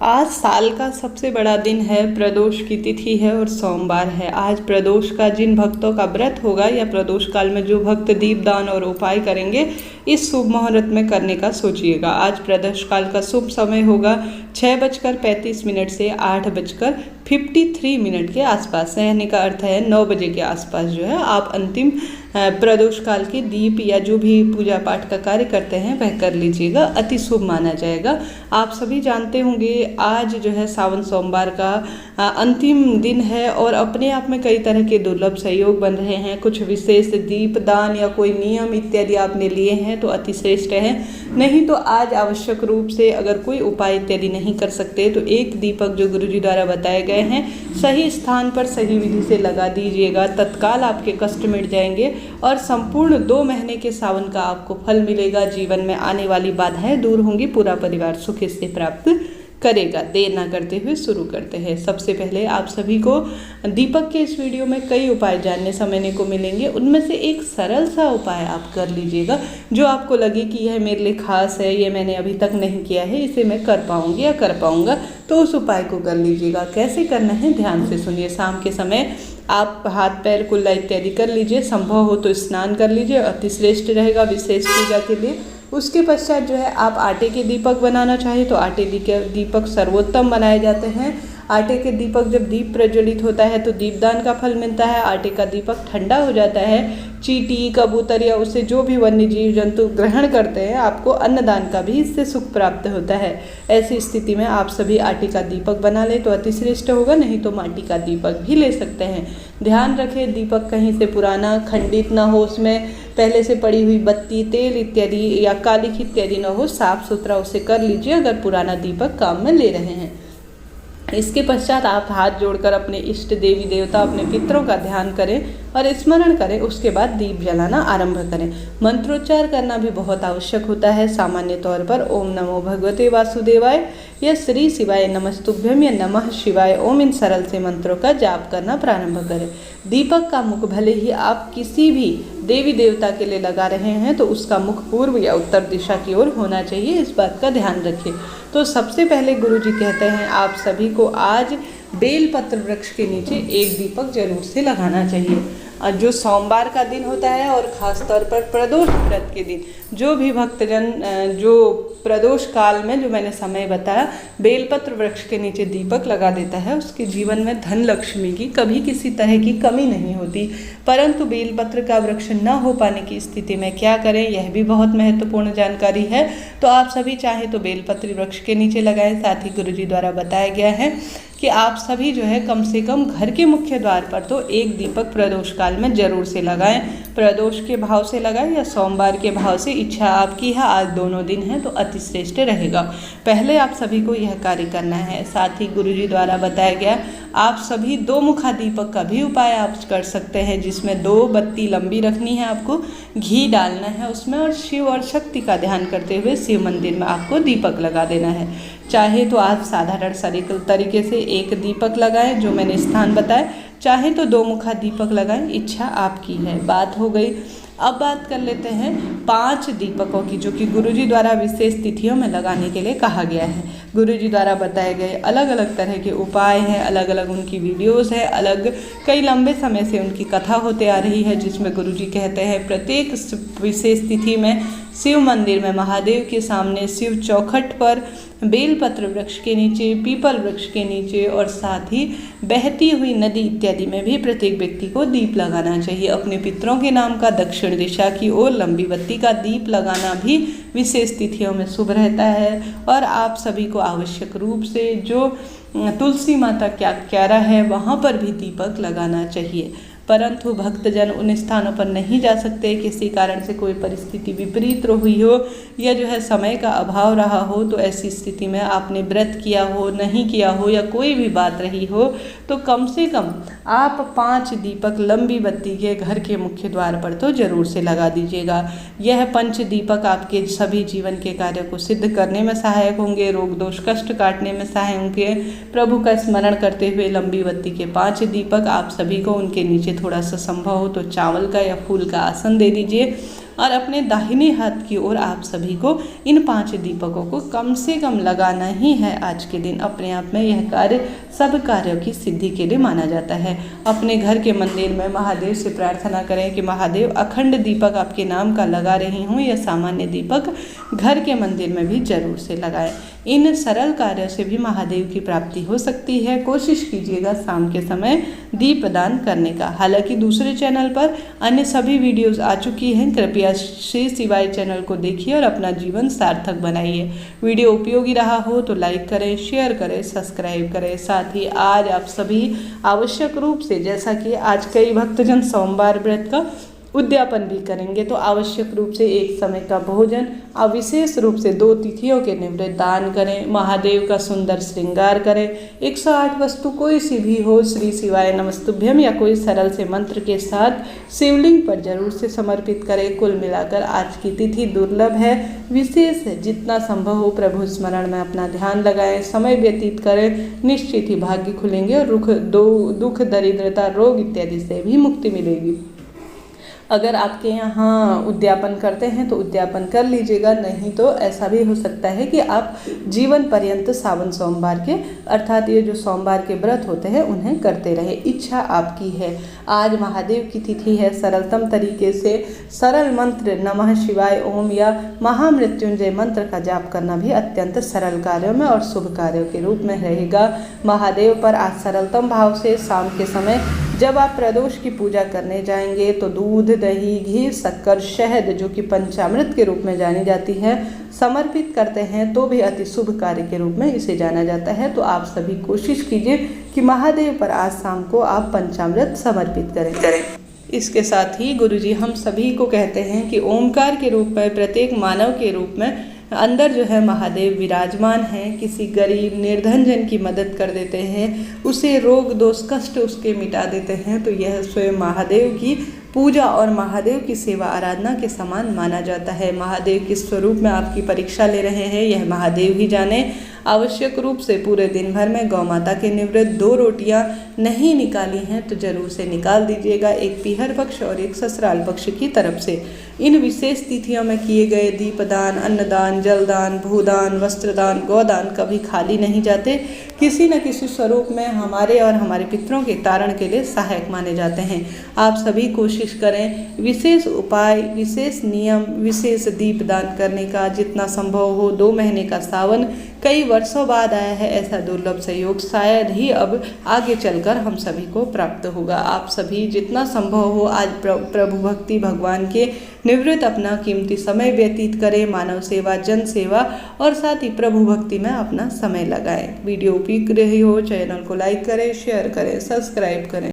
आज साल का सबसे बड़ा दिन है, प्रदोष की तिथि है और सोमवार है। आज प्रदोष का जिन भक्तों का व्रत होगा या प्रदोष काल में जो भक्त दीपदान और उपाय करेंगे, इस शुभ मुहूर्त में करने का सोचिएगा। आज प्रदोष काल का शुभ समय होगा 6:35 से 8:53 के आसपास। कहने का अर्थ है 9 बजे के आसपास जो है आप अंतिम प्रदोष काल के दीप या जो भी पूजा पाठ का कार्य करते हैं वह कर लीजिएगा, अति शुभ माना जाएगा। आप सभी जानते होंगे आज जो है सावन सोमवार का अंतिम दिन है और अपने आप में कई तरह के दुर्लभ सहयोग बन रहे हैं। कुछ विशेष दीप दान या कोई नियम इत्यादि आपने लिए हैं तो अति श्रेष्ठ है, नहीं तो आज आवश्यक रूप से अगर कोई उपाय इत्यादि नहीं कर सकते तो एक दीपक जो गुरुजी द्वारा बताए गए हैं सही स्थान पर सही विधि से लगा दीजिएगा। तत्काल आपके कष्ट मिट जाएंगे और संपूर्ण 2 महीने के सावन का आपको फल मिलेगा। जीवन में आने वाली बाधाएं दूर होंगी, पूरा परिवार सुख से प्राप्त करेगा। देर ना करते हुए शुरू करते हैं। सबसे पहले आप सभी को दीपक के इस वीडियो में कई उपाय जानने समझने को मिलेंगे। उनमें से एक सरल सा उपाय आप कर लीजिएगा जो आपको लगे कि यह मेरे लिए खास है, ये मैंने अभी तक नहीं किया है, इसे मैं कर पाऊंगी या कर पाऊंगा, तो उस उपाय को कर लीजिएगा। कैसे करना है ध्यान से सुनिए। शाम के समय आप हाथ पैर कुल्ला इत्यादि कर लीजिए, संभव हो तो स्नान कर लीजिए, अति श्रेष्ठ रहेगा विशेष पूजा के लिए। उसके पश्चात जो है आप आटे के दीपक बनाना चाहे तो आटे के दीपक सर्वोत्तम बनाए जाते हैं। आटे के दीपक जब दीप प्रज्वलित होता है तो दीपदान का फल मिलता है। आटे का दीपक ठंडा हो जाता है, चींटी कबूतर या उसे जो भी वन्य जीव जंतु ग्रहण करते हैं आपको अन्नदान का भी इससे सुख प्राप्त होता है। ऐसी स्थिति में आप सभी आटे का दीपक बना लें तो अति श्रेष्ठ होगा, नहीं तो माटी का दीपक भी ले सकते हैं। ध्यान रखें दीपक कहीं से पुराना खंडित ना हो, उसमें पहले से पड़ी हुई बत्ती तेल इत्यादि या कालिख इत्यादि ना हो, साफ सुथरा उसे कर लीजिए अगर पुराना दीपक काम में ले रहे हैं। इसके पश्चात आप हाथ जोड़कर अपने इष्ट देवी देवता अपने पितरों का ध्यान करें और स्मरण करें। उसके बाद दीप जलाना आरंभ करें। मंत्रोच्चार करना भी बहुत आवश्यक होता है। सामान्य तौर पर ओम नमो भगवते वासुदेवाय या श्री शिवाय नमस्तुभ्यम या नमः शिवाय ओम इन सरल से मंत्रों का जाप करना प्रारंभ करें। दीपक का मुख भले ही आप किसी भी देवी देवता के लिए लगा रहे हैं तो उसका मुख पूर्व या उत्तर दिशा की ओर होना चाहिए, इस बात का ध्यान रखिए। तो सबसे पहले गुरुजी कहते हैं आप सभी को आज बेलपत्र वृक्ष के नीचे एक दीपक जरूर से लगाना चाहिए। जो सोमवार का दिन होता है और ख़ास तौर पर प्रदोष व्रत के दिन जो भी भक्तजन जो प्रदोष काल में जो मैंने समय बताया बेलपत्र वृक्ष के नीचे दीपक लगा देता है उसके जीवन में धन लक्ष्मी की कभी किसी तरह की कमी नहीं होती। परंतु बेलपत्र का वृक्ष न हो पाने की स्थिति में क्या करें, यह भी बहुत महत्वपूर्ण जानकारी है। तो आप सभी चाहे तो बेलपत्र वृक्ष के नीचे लगाएं। साथ ही गुरुजी द्वारा बताया गया है कि आप सभी जो है कम से कम घर के मुख्य द्वार पर तो एक दीपक प्रदोष काल में जरूर से लगाएं। प्रदोष के भाव से लगाएं या सोमवार के भाव से, इच्छा आपकी है। आज दोनों दिन है तो अति श्रेष्ठ रहेगा। पहले आप सभी को यह कार्य करना है। साथ ही गुरुजी द्वारा बताया गया आप सभी 2 मुखा दीपक का भी उपाय आप कर सकते हैं, जिसमें 2 बत्ती लंबी रखनी है, आपको घी डालना है उसमें और शिव और शक्ति का ध्यान करते हुए शिव मंदिर में आपको दीपक लगा देना है। चाहे तो आप साधारण सरल तरीके से एक दीपक लगाएं जो मैंने स्थान बताया, चाहे तो 2 मुखा दीपक लगाएं, इच्छा आपकी है। बात हो गई। अब बात कर लेते हैं 5 दीपकों की जो कि गुरुजी द्वारा विशेष तिथियों में लगाने के लिए कहा गया है। गुरुजी द्वारा बताए गए अलग अलग तरह के उपाय हैं, अलग अलग उनकी वीडियोस है, अलग कई लंबे समय से उनकी कथा होते आ रही है, जिसमें गुरुजी कहते हैं प्रत्येक विशेष तिथि में शिव मंदिर में महादेव के सामने, शिव चौखट पर, बेलपत्र वृक्ष के नीचे, पीपल वृक्ष के नीचे और साथ ही बहती हुई नदी इत्यादि में भी प्रत्येक व्यक्ति को दीप लगाना चाहिए। अपने पितरों के नाम का दक्षिण दिशा की ओर लंबी बत्ती का दीप लगाना भी विशेष तिथियों में शुभ रहता है। और आप सभी को आवश्यक रूप से जो तुलसी माता क्या क्यारा है वहाँ पर भी दीपक लगाना चाहिए। परंतु भक्तजन उन स्थानों पर नहीं जा सकते, किसी कारण से कोई परिस्थिति विपरीत हुई हो या जो है समय का अभाव रहा हो, तो ऐसी स्थिति में आपने व्रत किया हो, नहीं किया हो या कोई भी बात रही हो तो कम से कम आप 5 दीपक लंबी बत्ती के घर के मुख्य द्वार पर तो जरूर से लगा दीजिएगा। यह 5 दीपक आपके सभी जीवन के कार्यों को सिद्ध करने में सहायक होंगे, रोग दोष कष्ट काटने में सहायक होंगे। प्रभु का स्मरण करते हुए लंबी बत्ती के 5 दीपक आप सभी को उनके नीचे थोड़ा सा संभव हो तो चावल का या फूल का आसन दे दीजिए। और अपने दाहिने हाथ की ओर आप सभी को इन 5 दीपकों को कम से कम लगाना ही है आज के दिन। अपने आप में यह कार्य सब कार्यों की सिद्धि के लिए माना जाता है। अपने घर के मंदिर में महादेव से प्रार्थना करें कि महादेव अखंड दीपक आपके नाम का लगा रही हूँ, या सामान्य दीपक घर के मंदिर में भी जरूर से लगाएं। इन सरल कार्यों से भी महादेव की प्राप्ति हो सकती है। कोशिश कीजिएगा शाम के समय दीपदान करने का। हालांकि दूसरे चैनल पर अन्य सभी वीडियोस आ चुकी हैं, कृपया श्री शिवाय चैनल को देखिए और अपना जीवन सार्थक बनाइए। वीडियो उपयोगी रहा हो तो लाइक करें, शेयर करें, सब्सक्राइब करें। साथ ही आज आप सभी आवश्यक रूप से, जैसा कि आज कई भक्तजन सोमवार व्रत का उद्यापन भी करेंगे, तो आवश्यक रूप से एक समय का भोजन और विशेष रूप से 2 तिथियों के निवृत्त दान करें। महादेव का सुंदर श्रृंगार करें। 108 वस्तु कोई सी भी हो, श्री शिवाय नमस्तुभ्यम या कोई सरल से मंत्र के साथ शिवलिंग पर जरूर से समर्पित करें। कुल मिलाकर आज की तिथि दुर्लभ है, विशेष है। जितना संभव हो प्रभु स्मरण में अपना ध्यान लगाएं, समय व्यतीत करें। निश्चित ही भाग्य खुलेंगे और दुख दरिद्रता रोग इत्यादि से भी मुक्ति मिलेगी। अगर आपके यहाँ उद्यापन करते हैं तो उद्यापन कर लीजिएगा, नहीं तो ऐसा भी हो सकता है कि आप जीवन पर्यंत सावन सोमवार के, अर्थात ये जो सोमवार के व्रत होते हैं उन्हें करते रहे। इच्छा आपकी है। आज महादेव की तिथि है। सरलतम तरीके से सरल मंत्र नमः शिवाय ओम या महामृत्युंजय मंत्र का जाप करना भी अत्यंत सरल कार्यों में और शुभ कार्यों के रूप में रहेगा। महादेव पर आज सरलतम भाव से शाम के समय जब आप प्रदोष की पूजा करने जाएंगे तो दूध, दही, घी, शक्कर, शहद, जो कि पंचामृत के रूप में जानी जाती है, समर्पित करते हैं तो भी अति शुभ कार्य के रूप में इसे जाना जाता है। तो आप सभी कोशिश कीजिए कि महादेव पर आज शाम को आप पंचामृत समर्पित करें। इसके साथ ही गुरुजी हम सभी को कहते हैं कि ओमकार के रूप में प्रत्येक मानव के रूप में अंदर जो है महादेव विराजमान हैं। किसी गरीब निर्धन जन की मदद कर देते हैं, उसे रोग दोष कष्ट उसके मिटा देते हैं, तो यह स्वयं महादेव की पूजा और महादेव की सेवा आराधना के समान माना जाता है। महादेव किस स्वरूप में आपकी परीक्षा ले रहे हैं यह महादेव ही जाने। आवश्यक रूप से पूरे दिन भर में गौ माता के निवृत्त 2 रोटियां नहीं निकाली हैं तो जरूर से निकाल दीजिएगा, एक पीहर पक्ष और एक ससुराल पक्ष की तरफ से। इन विशेष तिथियों में किए गए दीपदान, अन्नदान, जलदान, भूदान, वस्त्रदान, गोदान कभी खाली नहीं जाते। किसी न किसी स्वरूप में हमारे और हमारे पितरों के तारण के लिए सहायक माने जाते हैं। आप सभी कोशिश करें विशेष उपाय, विशेष नियम, विशेष दीपदान करने का। जितना संभव हो 2 महीने का सावन कई वर्षों बाद आया है, ऐसा दुर्लभ सहयोग शायद ही अब आगे चलकर हम सभी को प्राप्त होगा। आप सभी जितना संभव हो आज प्रभु भक्ति भगवान के निवृत्त अपना कीमती समय व्यतीत करें। मानव सेवा, जन सेवा और साथ ही प्रभु भक्ति में अपना समय लगाएं। वीडियो उपयुक्त रही हो चैनल को लाइक करें, शेयर करें, सब्सक्राइब करें।